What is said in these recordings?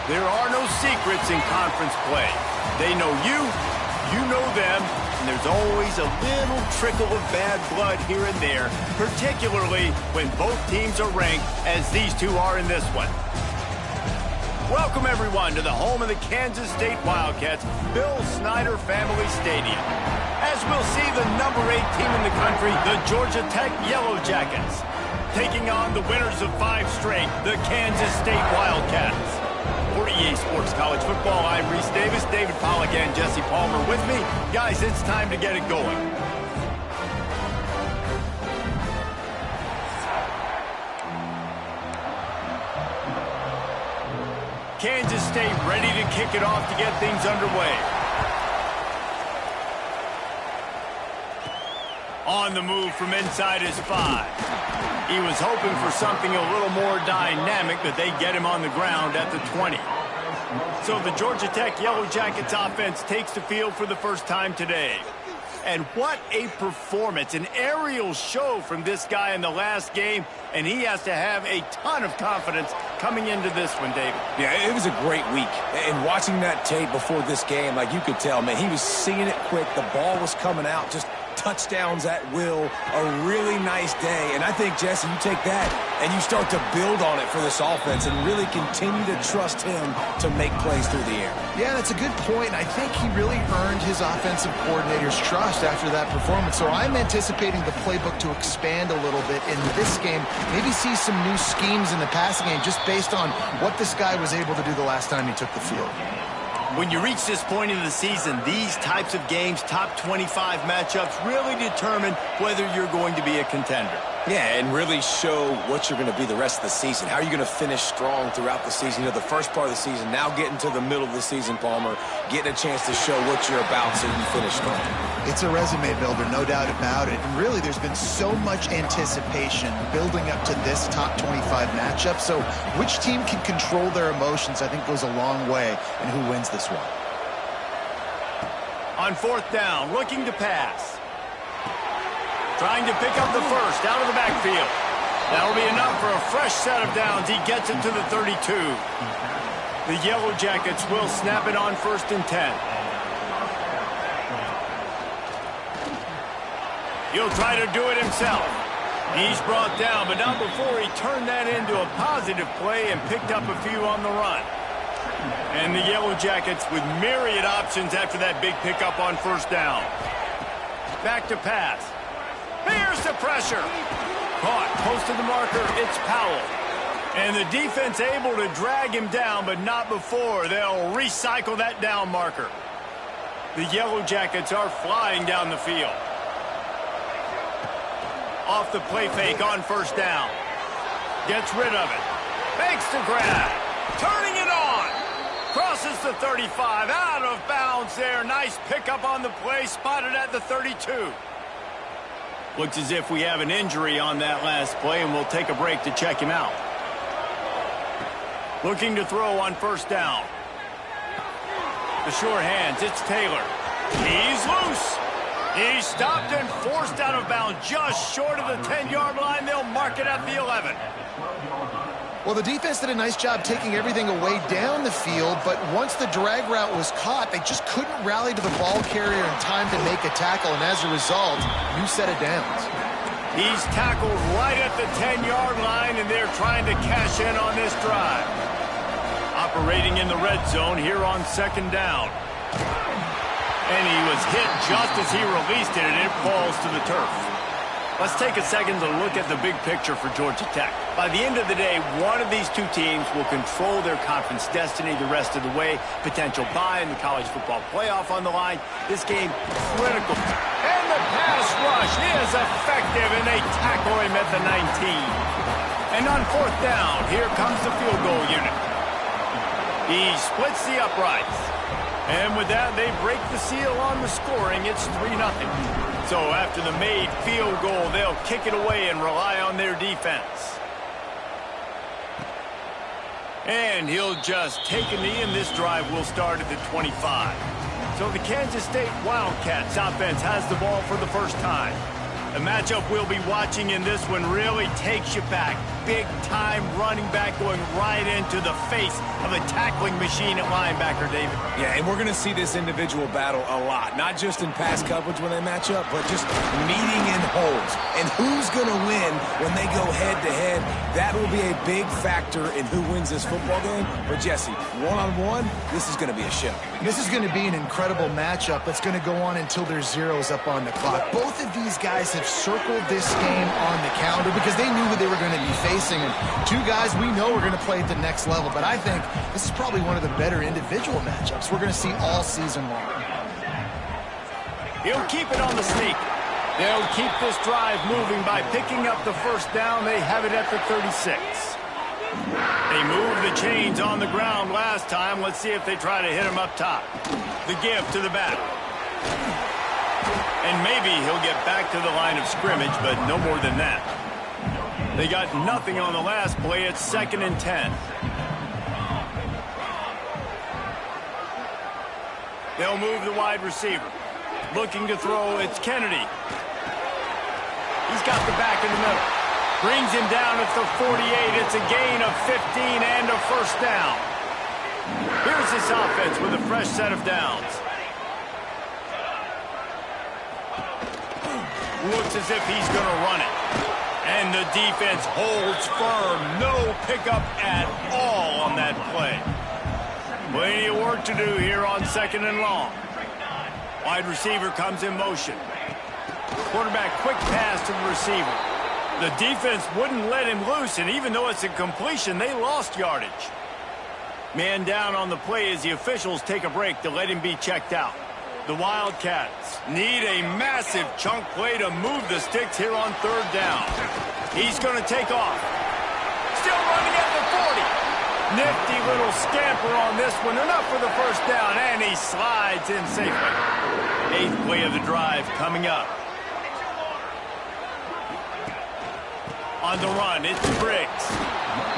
There are no secrets in conference play. They know you, you know them, and there's always a little trickle of bad blood here and there, particularly when both teams are ranked as these two are in this one. Welcome, everyone, to the home of the Kansas State Wildcats, Bill Snyder Family Stadium. As we'll see the number 8 team in the country, the Georgia Tech Yellow Jackets, taking on the winners of 5 straight, the Kansas State Wildcats. For EA Sports College Football, I'm Reese Davis, David Pollack, and Jesse Palmer with me. Guys, it's time to get it going. Kansas State ready to kick it off to get things underway. On the move from inside his 5. He was hoping for something a little more dynamic, but they get him on the ground at the 20. So the Georgia Tech Yellow Jackets offense takes the field for the first time today. And what a performance, an aerial show from this guy in the last game, and he has to have a ton of confidence coming into this one, David. Yeah, it was a great week. And watching that tape before this game, like you could tell, man, he was seeing it quick. The ball was coming out, just touchdowns at will, a really nice day. And I think, Jesse, you take that and you start to build on it for this offense and really continue to trust him to make plays through the air. Yeah, that's a good point. I think he really earned his offensive coordinator's trust after that performance. So I'm anticipating the playbook to expand a little bit in this game, maybe see some new schemes in the passing game just based on what this guy was able to do the last time he took the field. When you reach this point in the season, these types of games, top 25 matchups, really determine whether you're going to be a contender. Yeah, and really show what you're going to be the rest of the season. How are you going to finish strong throughout the season? You know, the first part of the season, now getting to the middle of the season, Palmer, getting a chance to show what you're about so you finish strong. It's a resume builder, no doubt about it. And really, there's been so much anticipation building up to this top 25 matchup. So which team can control their emotions, I think, goes a long way in who wins this one. On 4th down, looking to pass. Trying to pick up the first out of the backfield. That'll be enough for a fresh set of downs. He gets it to the 32. The Yellow Jackets will snap it on 1st and 10. He'll try to do it himself. He's brought down, but not before he turned that into a positive play and picked up a few on the run. And the Yellow Jackets with myriad options after that big pickup on 1st down. Back to pass. Here's the pressure. Caught close to the marker. It's Powell. And the defense able to drag him down, but not before they'll recycle that down marker. The Yellow Jackets are flying down the field. Off the play fake on 1st down. Gets rid of it. Makes the grab. Turning it on. Crosses the 35. Out of bounds there. Nice pickup on the play. Spotted at the 32. Looks as if we have an injury on that last play, and we'll take a break to check him out. Looking to throw on 1st down. The sure hands, it's Taylor. He's loose. He's stopped and forced out of bounds just short of the 10-yard line. They'll mark it at the 11. Well, the defense did a nice job taking everything away down the field, but once the drag route was caught, they just couldn't rally to the ball carrier in time to make a tackle, and as a result, new set of downs. He's tackled right at the 10-yard line, and they're trying to cash in on this drive. Operating in the red zone here on 2nd down. And he was hit just as he released it, and it falls to the turf. Let's take a second to look at the big picture for Georgia Tech. By the end of the day, one of these two teams will control their conference destiny the rest of the way. Potential bye in the college football playoff on the line. This game, critical. And the pass rush is effective, and they tackle him at the 19. And on 4th down, here comes the field goal unit. He splits the uprights. And with that, they break the seal on the scoring. It's 3-0. So after the made field goal, they'll kick it away and rely on their defense. And he'll just take a knee, and this drive will start at the 25. So the Kansas State Wildcats offense has the ball for the first time. The matchup we'll be watching in this one really takes you back big-time running back going right into the face of a tackling machine at linebacker, David. Yeah, and we're going to see this individual battle a lot, not just in pass coverage when they match up, but just meeting in holes. And who's going to win when they go head-to-head? That will be a big factor in who wins this football game. But, Jesse, one-on-one, this is going to be a show. This is going to be an incredible matchup that's going to go on until there's zeros up on the clock. Both of these guys have circled this game on the calendar because they knew who they were going to be facing. And two guys we know are going to play at the next level. But I think this is probably one of the better individual matchups we're going to see all season long. He'll keep it on the sneak. They'll keep this drive moving by picking up the first down. They have it at the 36. They moved the chains on the ground last time. Let's see if they try to hit him up top. The give to the back. And maybe he'll get back to the line of scrimmage, but no more than that. They got nothing on the last play. It's 2nd and 10. They'll move the wide receiver. Looking to throw, it's Kennedy. He's got the back in the middle. Brings him down at the 48. It's a gain of 15 and a first down. Here's this offense with a fresh set of downs. Looks as if he's going to run it. And the defense holds firm. No pickup at all on that play. Plenty of work to do here on 2nd and long. Wide receiver comes in motion. Quarterback quick pass to the receiver. The defense wouldn't let him loose, and even though it's a completion, they lost yardage. Man down on the play as the officials take a break to let him be checked out. The Wildcats need a massive chunk play to move the sticks here on 3rd down. He's going to take off. Still running at the 40. Nifty little scamper on this one. Enough for the first down, and he slides in safely. 8th play of the drive coming up. On the run, it's Briggs.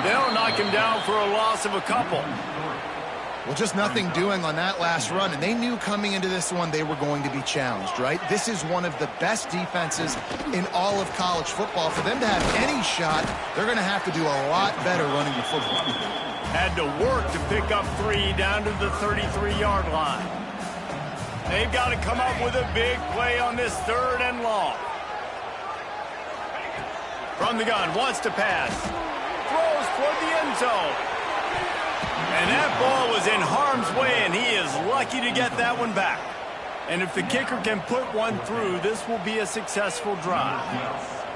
They'll knock him down for a loss of a couple. Well, just nothing doing on that last run, and they knew coming into this one they were going to be challenged, right? This is one of the best defenses in all of college football. For them to have any shot, they're going to have to do a lot better running the football. Had to work to pick up 3 down to the 33-yard line. They've got to come up with a big play on this 3rd and long. From the gun, wants to pass. Throws toward the end zone. And that ball was in harm's way, and he is lucky to get that one back. And if the kicker can put one through, this will be a successful drive.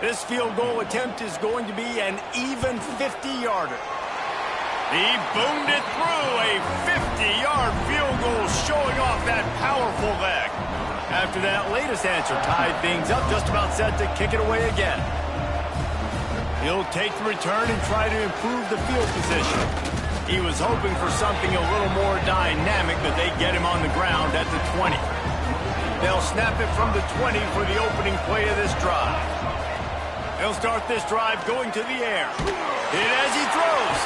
This field goal attempt is going to be an even 50-yarder. He boomed it through, a 50-yard field goal showing off that powerful leg. After that latest answer tied things up, just about set to kick it away again. He'll take the return and try to improve the field position. He was hoping for something a little more dynamic, but they get him on the ground at the 20. They'll snap it from the 20 for the opening play of this drive. They'll start this drive going to the air. Hit as he throws.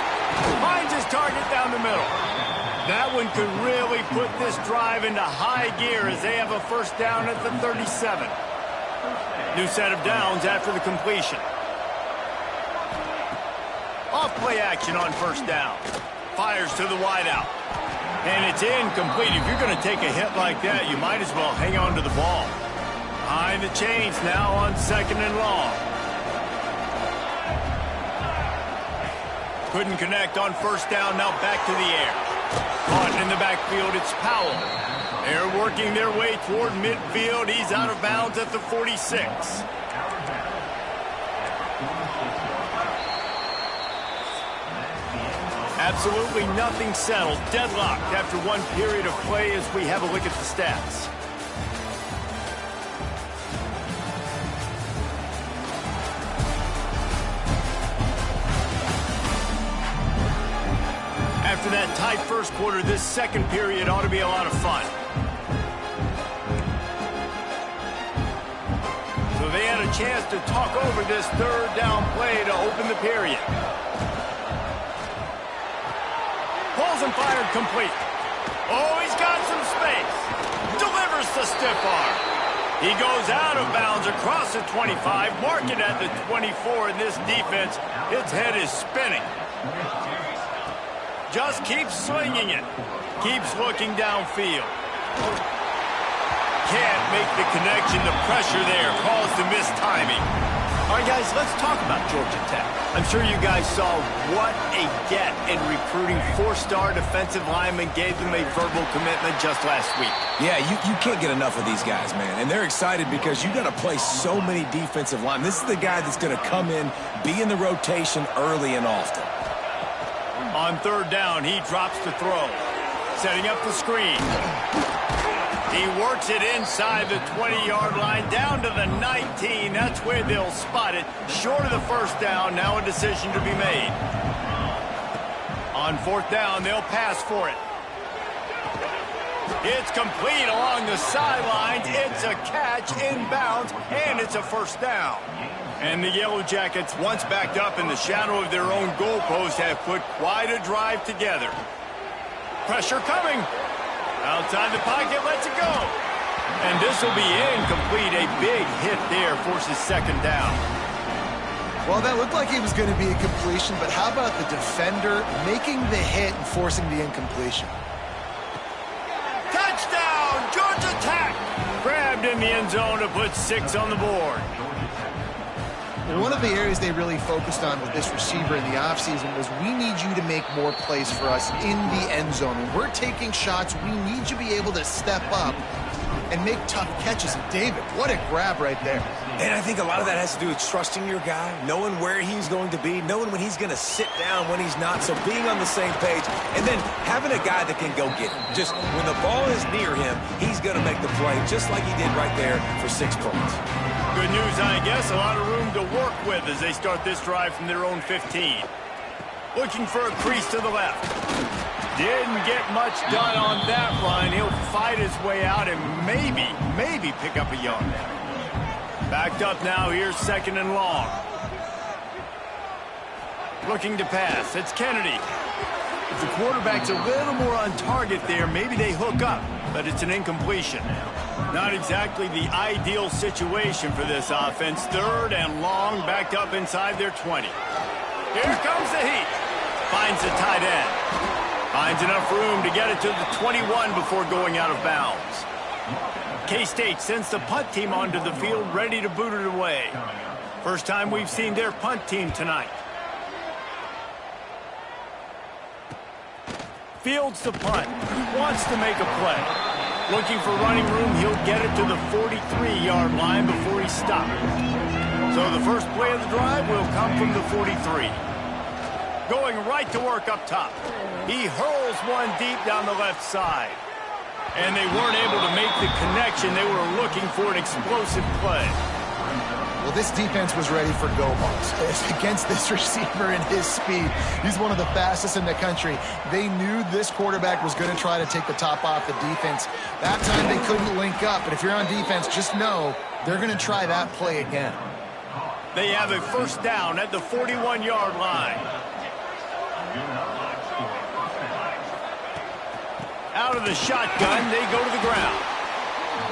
Finds his target down the middle. That one could really put this drive into high gear as they have a first down at the 37. New set of downs after the completion. Off-play action on first down. Fires to the wideout. And it's incomplete. If you're going to take a hit like that, you might as well hang on to the ball. Behind the chains now on 2nd and long. Couldn't connect on first down. Now back to the air. Caught in the backfield. It's Powell. They're working their way toward midfield. He's out of bounds at the 46. Absolutely nothing settled. Deadlocked after one period of play as we have a look at the stats. After that tight first quarter, this second period ought to be a lot of fun. So they had a chance to talk over this 3rd down play to open the period. Pulls and fired complete. Oh, he's got some space. Delivers the stiff arm. He goes out of bounds across the 25, marking at the 24, and this defense, its head is spinning. Just keeps swinging it. Keeps looking downfield. Can't make the connection. The pressure there caused the mistiming. All right, guys, let's talk about Georgia Tech. I'm sure you guys saw what a get in recruiting. 4-star defensive linemen, gave them a verbal commitment just last week. Yeah, you can't get enough of these guys, man. And they're excited because you got to play so many defensive linemen. This is the guy that's going to come in, be in the rotation early and often. On third down, he drops the throw. Setting up the screen. He works it inside the 20-yard line, down to the 19. That's where they'll spot it. Short of the first down, now a decision to be made. On fourth down, they'll pass for it. It's complete along the sidelines. It's a catch inbounds, and it's a first down. And the Yellow Jackets, once backed up in the shadow of their own goalpost, have put quite a drive together. Pressure coming. Outside the pocket, lets it go. And this will be incomplete. A big hit there forces second down. Well, that looked like it was going to be a completion, but how about the defender making the hit and forcing the incompletion? Touchdown, Georgia Tech! Grabbed in the end zone to put 6 on the board. One of the areas they really focused on with this receiver in the offseason was we need you to make more plays for us in the end zone. When we're taking shots, we need you to be able to step up and make tough catches. And David, what a grab right there. And I think a lot of that has to do with trusting your guy, knowing where he's going to be, knowing when he's going to sit down, when he's not, so being on the same page, and then having a guy that can go get him. Just when the ball is near him, he's going to make the play, just like he did right there for 6 points. Good news, I guess. A lot of room to work with as they start this drive from their own 15. Looking for a crease to the left. Didn't get much done on that run. He'll fight his way out and maybe pick up a yard. Backed up now. Here's second and long. Looking to pass. It's Kennedy. If the quarterback's a little more on target there, maybe they hook up, but it's an incompletion. Not exactly the ideal situation for this offense. Third and long, backed up inside their 20. Here comes the heat. Finds the tight end. Finds enough room to get it to the 21 before going out of bounds. K-State sends the punt team onto the field, ready to boot it away. First time we've seen their punt team tonight. Fields the punt. Wants to make a play. Looking for running room, he'll get it to the 43-yard line before he stopped. So the first play of the drive will come from the 43. Going right to work up top. He hurls one deep down the left side. And they weren't able to make the connection. They were looking for an explosive play. Well, this defense was ready for go balls against this receiver and his speed. He's one of the fastest in the country. They knew this quarterback was going to try to take the top off the defense. That time they couldn't link up, but if you're on defense, just know they're going to try that play again. They have a first down at the 41-yard line. Out of the shotgun, they go to the ground.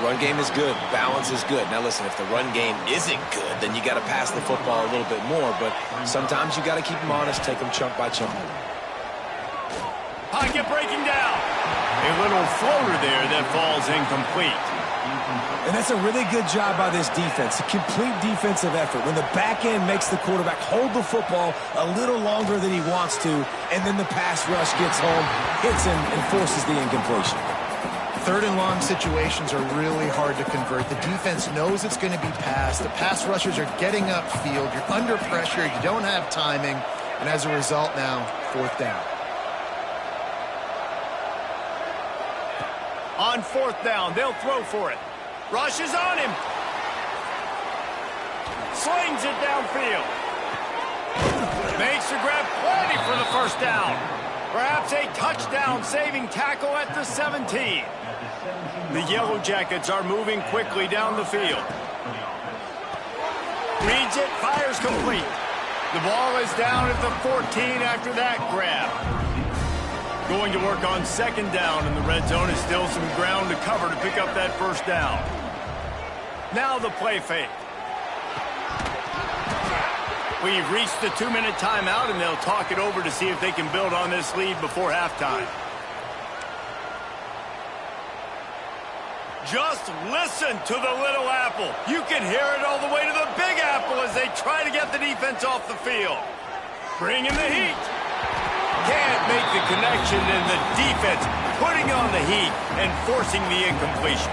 Run game is good. Balance is good. Now, listen, if the run game isn't good, then you got to pass the football a little bit more. But sometimes you got to keep them honest, take them chunk by chunk. Pocket breaking down. A little floater there that falls incomplete. And that's a really good job by this defense. A complete defensive effort. When the back end makes the quarterback hold the football a little longer than he wants to, and then the pass rush gets home, hits him, and forces the incompletion. Third and long situations are really hard to convert. The defense knows it's going to be passed. The pass rushers are getting upfield. You're under pressure. You don't have timing. And as a result now, fourth down. On fourth down, they'll throw for it. Rush is on him. Slings it downfield. Makes the grab plenty for the first down. Perhaps a touchdown-saving tackle at the 17. The Yellow Jackets are moving quickly down the field. Reads it, fires complete. The ball is down at the 14 after that grab. Going to work on second down in the red zone is still some ground to cover to pick up that first down. Now the play fake. We've reached the 2-minute timeout, and they'll talk it over to see if they can build on this lead before halftime. Just listen to the Little Apple. You can hear it all the way to the Big Apple as they try to get the defense off the field. Bring in the heat. Can't make the connection, and the defense putting on the heat and forcing the incompletion.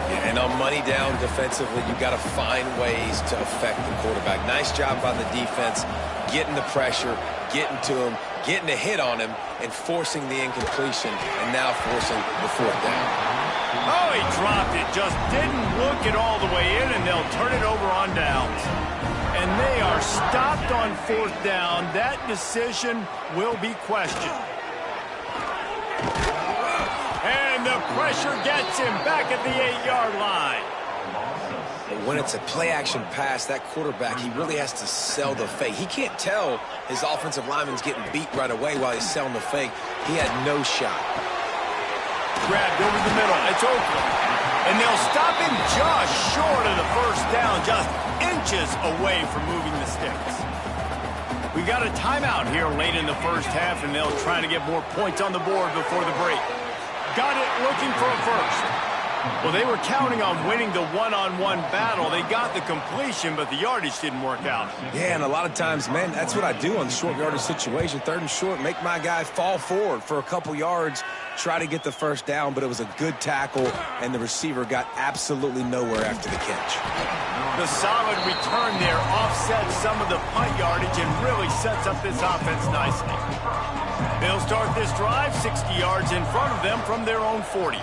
Yeah, and on money down defensively, you've got to find ways to affect the quarterback. Nice job by the defense, getting the pressure, getting to him, getting a hit on him, and forcing the incompletion, and now forcing the fourth down. Oh, he dropped it. Just didn't look it all the way in, and they'll turn it over on downs. And they are stopped on fourth down. That decision will be questioned. And the pressure gets him back at the 8-yard line. When it's a play-action pass, that quarterback, he really has to sell the fake. He can't tell his offensive lineman's getting beat right away while he's selling the fake. He had no shot. Grabbed over the middle. It's Oakland. And they'll stop him just short of the first down, just inches away from moving the sticks. We got a timeout here late in the first half, and they'll try to get more points on the board before the break. Got it looking for a first. Well, they were counting on winning the one-on-one battle. They got the completion, but the yardage didn't work out. Yeah, and a lot of times, man, that's what I do on the short yardage situation. 3rd and short, make my guy fall forward for a couple yards, try to get the first down, but it was a good tackle, and the receiver got absolutely nowhere after the catch. The solid return there offsets some of the punt yardage and really sets up this offense nicely. They'll start this drive 60 yards in front of them from their own 40.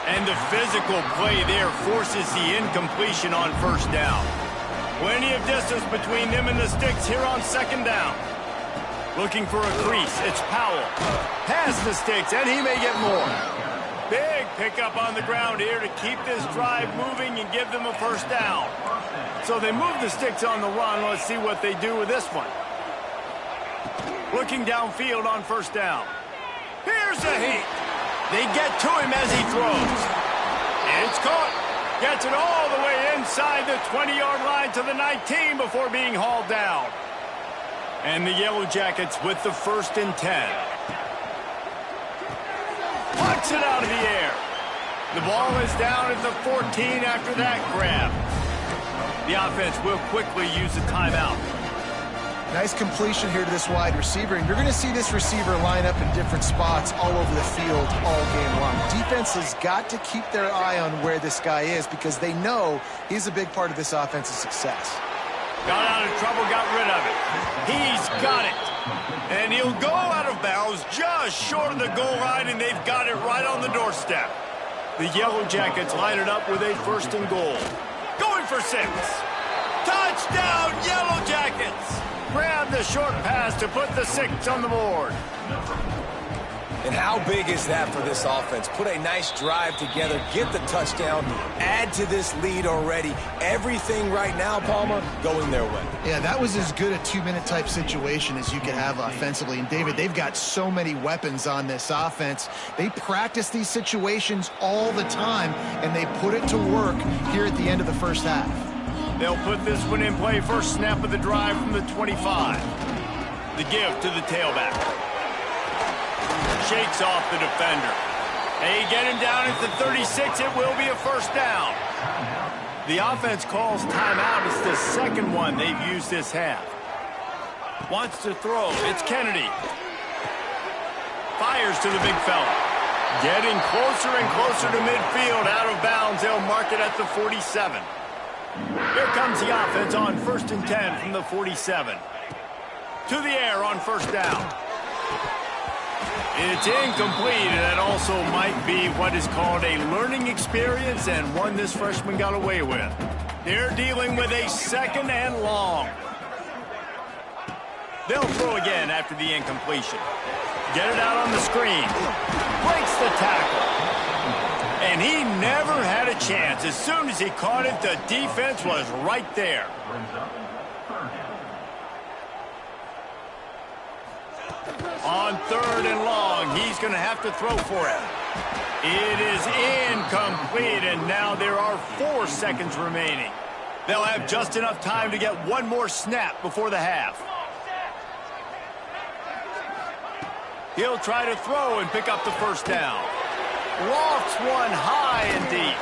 And the physical play there forces the incompletion on first down. Plenty of distance between them and the sticks here on 2nd down. Looking for a crease. It's Powell. Past the sticks, and he may get more. Big pickup on the ground here to keep this drive moving and give them a first down. So they move the sticks on the run. Let's see what they do with this one. Looking downfield on first down. Here's a heat. They get to him as he throws. It's caught. Gets it all the way inside the 20-yard line to the 19 before being hauled down. And the Yellow Jackets with the 1st and 10. Punts it out of the air. The ball is down at the 14 after that grab. The offense will quickly use a timeout. Nice completion here to this wide receiver, and you're going to see this receiver line up in different spots all over the field all game long. Defense has got to keep their eye on where this guy is because they know he's a big part of this offense's success. Got out of trouble, got rid of it. He's got it. And he'll go out of bounds just short of the goal line, and they've got it right on the doorstep. The Yellow Jackets line it up with a 1st and goal. Going for 6. Touchdown, Yellow Jackets! Grab the short pass to put the 6 on the board. And how big is that for this offense? Put a nice drive together, get the touchdown, add to this lead already. Everything right now, Palmer, going their way. Yeah, that was as good a 2-minute type situation as you could have offensively. And, David, they've got so many weapons on this offense. They practice these situations all the time, and they put it to work here at the end of the first half. They'll put this one in play. First snap of the drive from the 25. The give to the tailback. Shakes off the defender. They get him down at the 36. It will be a first down. The offense calls timeout. It's the 2nd one they've used this half. Wants to throw. It's Kennedy. Fires to the big fella. Getting closer and closer to midfield. Out of bounds. They'll mark it at the 47. Here comes the offense on 1st and 10 from the 47. To the air on first down. It's incomplete, and that also might be what is called a learning experience and one this freshman got away with. They're dealing with a 2nd and long. They'll throw again after the incompletion. Get it out on the screen. Breaks the tackle. And he never had a chance. As soon as he caught it, the defense was right there. On 3rd and long, he's going to have to throw for it. It is incomplete, and now there are 4 seconds remaining. They'll have just enough time to get one more snap before the half. He'll try to throw and pick up the first down. Lofts one high and deep.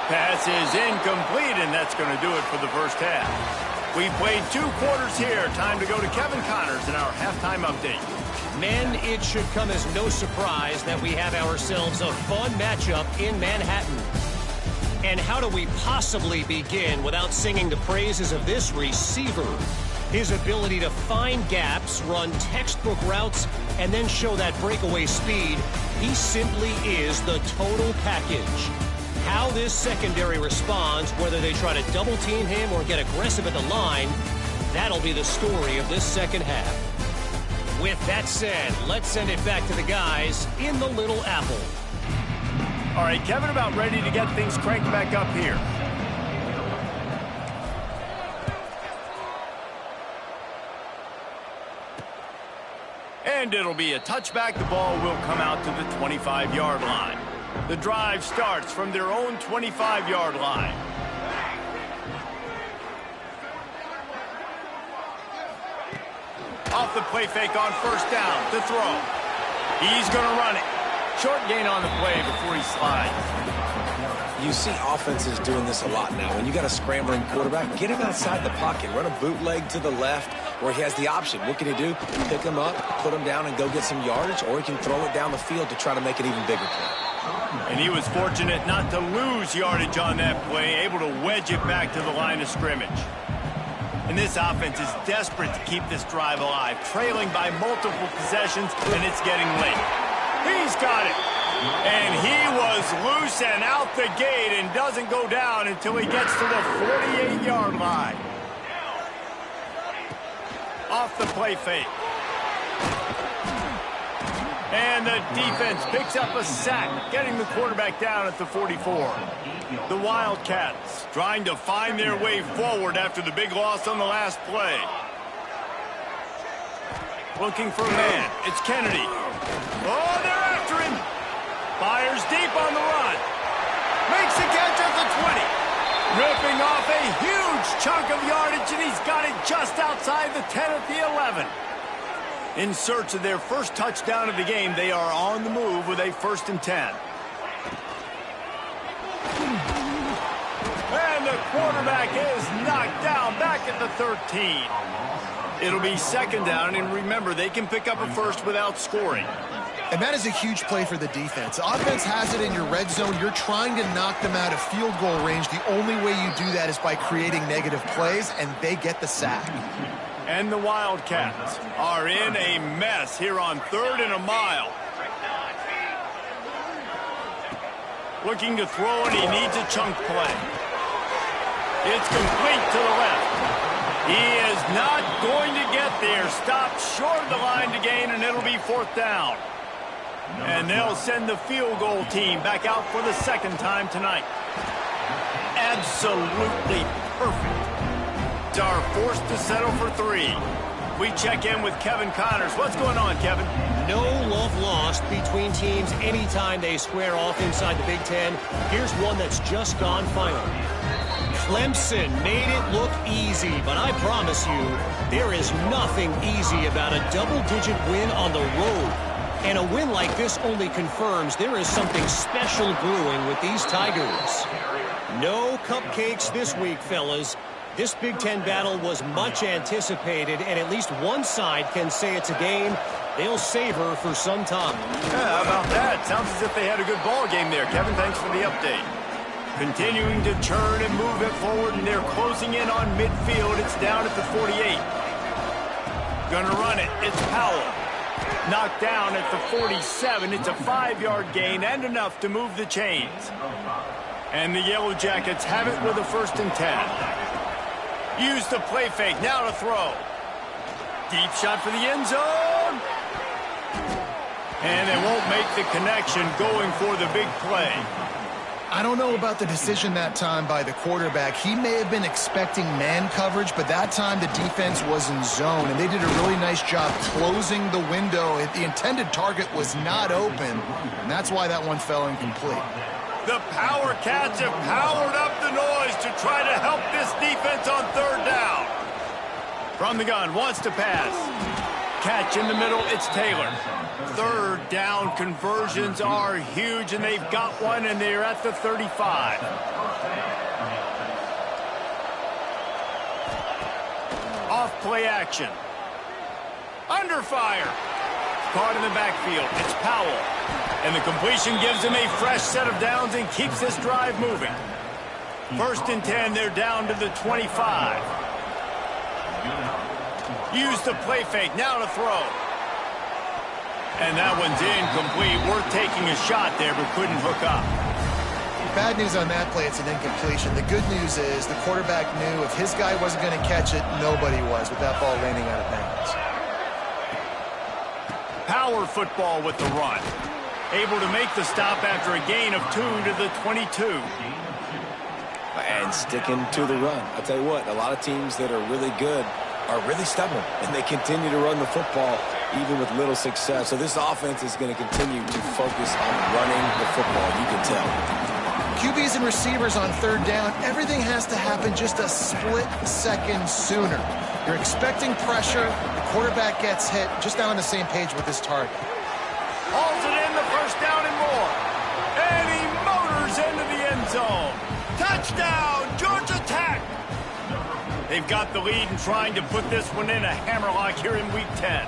Pass is incomplete, and that's going to do it for the first half. We've played 2 quarters here. Time to go to Kevin Connors in our halftime update. Men, it should come as no surprise that we have ourselves a fun matchup in Manhattan. And how do we possibly begin without singing the praises of this receiver? His ability to find gaps, run textbook routes, and then show that breakaway speed. He simply is the total package. How this secondary responds, whether they try to double team him or get aggressive at the line, that'll be the story of this second half. With that said, let's send it back to the guys in the Little Apple. All right, Kevin, about ready to get things cranked back up here. And it'll be a touchback. The ball will come out to the 25-yard line. The drive starts from their own 25-yard line. Off the play fake on first down to throw. He's going to run it. Short gain on the play before he slides. You see offenses doing this a lot now. When you got a scrambling quarterback, get him outside the pocket. Run a bootleg to the left where he has the option. What can he do? Pick him up, put him down, and go get some yardage, or he can throw it down the field to try to make an even bigger play. And he was fortunate not to lose yardage on that play, able to wedge it back to the line of scrimmage. And this offense is desperate to keep this drive alive, trailing by multiple possessions, and it's getting late. He's got it. And he was loose and out the gate and doesn't go down until he gets to the 48-yard line. Off the play fake. And the defense picks up a sack, getting the quarterback down at the 44. The Wildcats trying to find their way forward after the big loss on the last play. Looking for a man. It's Kennedy. Oh, they're after him. Fires deep on the run. Makes the catch at the 20. Ripping off a huge chunk of yardage, and he's got it just outside the 10 at the 11. In search of their first touchdown of the game, they are on the move with a 1st and 10. And the quarterback is knocked down back at the 13. It'll be 2nd down, and remember, they can pick up a first without scoring. And that is a huge play for the defense. Offense has it in your red zone. You're trying to knock them out of field goal range. The only way you do that is by creating negative plays, and they get the sack. And the Wildcats are in a mess here on 3rd and a mile. Looking to throw, and he needs a chunk play. It's complete to the left. He is not going to get there. Stopped short of the line to gain, and it'll be 4th down. And they'll send the field goal team back out for the 2nd time tonight. Absolutely perfect. Are forced to settle for 3. We check in with Kevin Connors. What's going on, Kevin? No love lost between teams anytime they square off inside the Big Ten. Here's one that's just gone final. Clemson made it look easy, but I promise you, there is nothing easy about a double-digit win on the road. And a win like this only confirms there is something special brewing with these Tigers. No cupcakes this week, fellas. This Big Ten battle was much anticipated, and at least one side can say it's a game they'll savor for some time. Yeah, how about that? Sounds as if they had a good ball game there. Kevin, thanks for the update. Continuing to churn and move it forward, and they're closing in on midfield. It's down at the 48. Gonna run it. It's Powell. Knocked down at the 47. It's a 5-yard gain and enough to move the chains. And the Yellow Jackets have it with a 1st and 10. Use the play fake. Now to throw. Deep shot for the end zone. And they won't make the connection going for the big play. I don't know about the decision that time by the quarterback. He may have been expecting man coverage, but that time the defense was in zone, and they did a really nice job closing the window. The intended target was not open, and that's why that one fell incomplete. The Power Cats have powered up the noise to try to help this defense on third down. From the gun, wants to pass. Catch in the middle, it's Taylor. Third down conversions are huge, and they've got one, and they're at the 35. Off play action. Under fire. Caught in the backfield. It's Powell. And the completion gives him a fresh set of downs and keeps this drive moving. 1st and 10, they're down to the 25. Use the play fake, now to throw. And that one's incomplete. Worth taking a shot there, but couldn't hook up. Bad news on that play, it's an incompletion. The good news is the quarterback knew if his guy wasn't going to catch it, nobody was with that ball landing out of bounds. Power football with the run. Able to make the stop after a gain of 2 to the 22. And sticking to the run. I'll tell you what, a lot of teams that are really good are really stubborn, and they continue to run the football even with little success. So this offense is going to continue to focus on running the football, you can tell. QBs and receivers on third down, everything has to happen just a split second sooner. You're expecting pressure, the quarterback gets hit, just not on the same page with his target. Hauls it in, the 1st down and more. And he motors into the end zone. Touchdown, Georgia Tech! They've got the lead and trying to put this one in a hammerlock here in Week 10.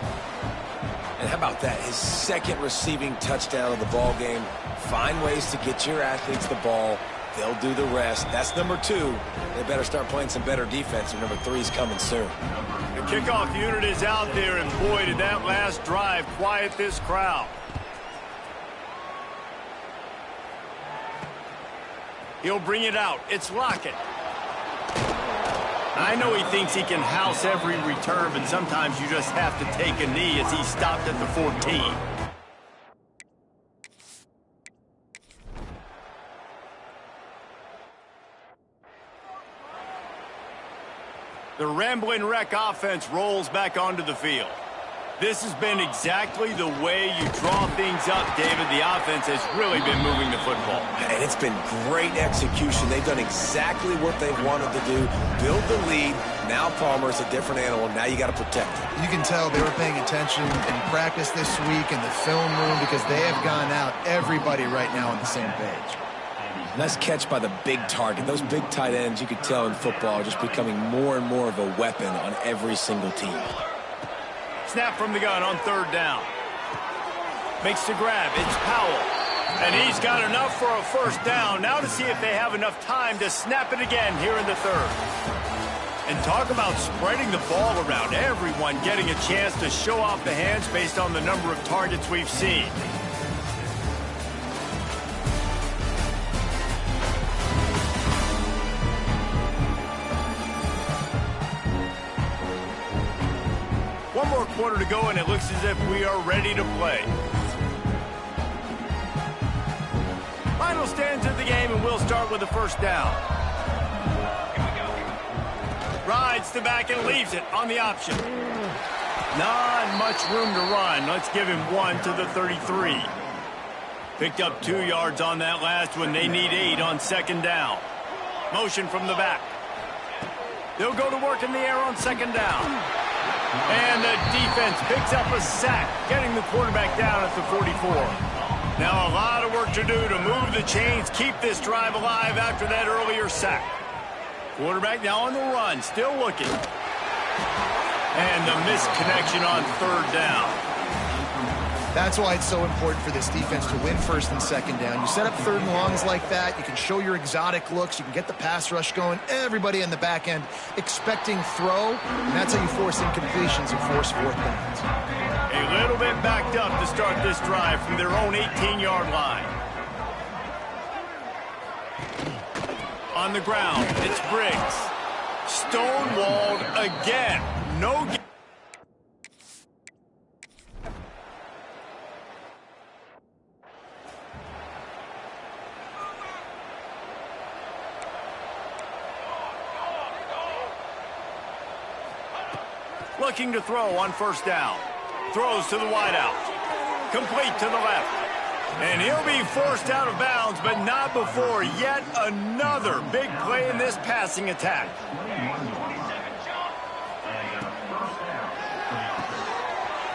And how about that? His 2nd receiving touchdown of the ball game. Find ways to get your athletes the ball. They'll do the rest. That's number 2. They better start playing some better defense, and number 3 is coming soon. The kickoff unit is out there, and boy, did that last drive quiet this crowd. He'll bring it out. It's Lockett. I know he thinks he can house every return, but sometimes you just have to take a knee as he stopped at the 14. The Ramblin' Wreck offense rolls back onto the field. This has been exactly the way you draw things up, David. The offense has really been moving the football. And it's been great execution. They've done exactly what they've wanted to do. Build the lead. Now Palmer's a different animal. Now you got to protect him. You can tell they were paying attention in practice this week in the film room because they have gone out, everybody right now on the same page. Nice catch by the big target. Those big tight ends, you could tell in football, are just becoming more and more of a weapon on every single team. Snap from the gun on third down. Makes the grab. It's Powell. And he's got enough for a 1st down. Now to see if they have enough time to snap it again here in the 3rd. And talk about spreading the ball around. Everyone getting a chance to show off the hands based on the number of targets we've seen. One more quarter to go, and it looks as if we are ready to play. Final stands of the game, and we'll start with the 1st down. Rides the back and leaves it on the option. Not much room to run. Let's give him 1 to the 33. Picked up 2 yards on that last one. They need 8 on 2nd down. Motion from the back. They'll go to work in the air on 2nd down. And the defense picks up a sack, getting the quarterback down at the 44. Now a lot of work to do to move the chains, keep this drive alive after that earlier sack. Quarterback now on the run, still looking. And the missed connection on 3rd down. That's why it's so important for this defense to win 1st and 2nd down. You set up 3rd and longs like that, you can show your exotic looks, you can get the pass rush going, everybody in the back end expecting throw, and that's how you force incompletions and force 4th downs. A little bit backed up to start this drive from their own 18-yard line. On the ground, it's Briggs. Stonewalled again. No. looking to throw on first down. Throws to the wideout. Complete to the left. And he'll be forced out of bounds, but not before yet another big play in this passing attack.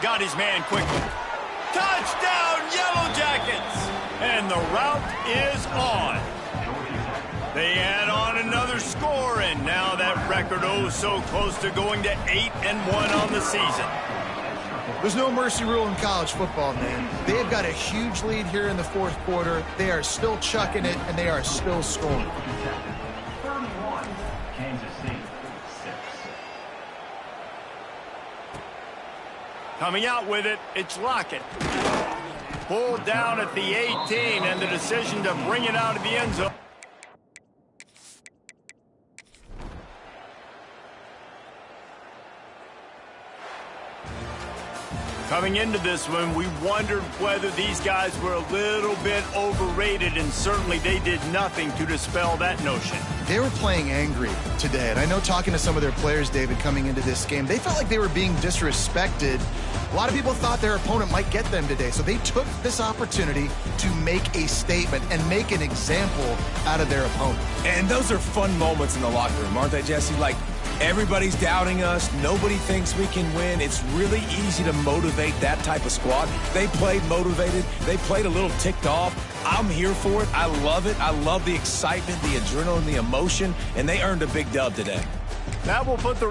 Got his man quickly. Touchdown, Yellow Jackets! And the route is on. They add on another score, and now that record so close to going to 8-1 on the season. There's no mercy rule in college football, man. They've got a huge lead here in the fourth quarter. They are still chucking it, and they are still scoring. 31, Kansas City, 6. Coming out with it, it's Lockett. Pulled down at the 18, and the decision to bring it out of the end zone. Coming into this one, we wondered whether these guys were a little bit overrated, and certainly they did nothing to dispel that notion. They were playing angry today, and I know talking to some of their players, David, coming into this game, they felt like they were being disrespected. A lot of people thought their opponent might get them today, so they took this opportunity to make a statement and make an example out of their opponent. And those are fun moments in the locker room, aren't they, Jesse? Like, everybody's doubting us. Nobody thinks we can win. It's really easy to motivate that type of squad. They played motivated. They played a little ticked off. I'm here for it. I love it. I love the excitement, the adrenaline, the emotion, and they earned a big dub today. That will put the